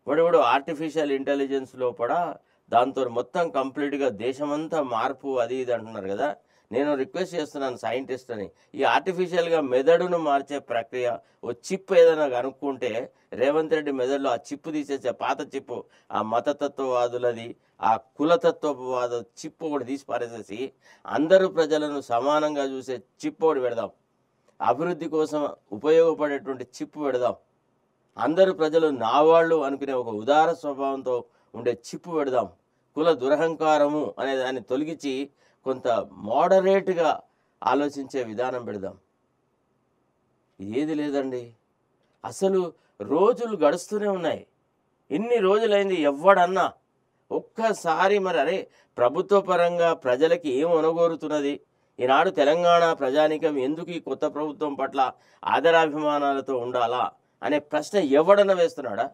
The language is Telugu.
వాడు ఆర్టిఫిషియల్ ఇంటెలిజెన్స్ లోపల దాంతో మొత్తం కంప్లీట్గా దేశమంతా మార్పు అది ఇది అంటున్నారు కదా. నేను రిక్వెస్ట్ చేస్తున్నాను సైంటిస్ట్ అని, ఈ ఆర్టిఫిషియల్గా మెదడును మార్చే ప్రక్రియ ఓ చిప్ ఏదైనా కనుక్కుంటే రేవంత్ రెడ్డి మెదడులో ఆ చిప్పు తీసేసే పాత చిప్పు, ఆ మతతత్వవాదులది, ఆ కులతత్వవాద చిప్పు ఒకటి తీసి పారేసేసి అందరూ ప్రజలను సమానంగా చూసే చిప్పు ఒకటి పెడదాం. అభివృద్ధి కోసం ఉపయోగపడేటువంటి చిప్పు పెడదాం. అందరూ ప్రజలు నా వాళ్ళు అనుకునే ఒక ఉదార స్వభావంతో ఉండే చిప్పు పెడదాం. కుల దురహంకారము అనే దాన్ని తొలగించి కొంత మోడరేట్గా ఆలోచించే విధానం పెడదాం. ఏది లేదండి. అసలు రోజులు గడుస్తూనే ఉన్నాయి. ఇన్ని రోజులైంది ఎవడన్నా ఒక్కసారి మరి అరే ప్రభుత్వ పరంగా ప్రజలకి ఏం ఒనగోరుతున్నది, ఈనాడు తెలంగాణ ప్రజానీకం ఎందుకు ఈ కొత్త ప్రభుత్వం పట్ల ఆదరాభిమానాలతో ఉండాలా అనే ప్రశ్న ఎవడన్నా వేస్తున్నాడా?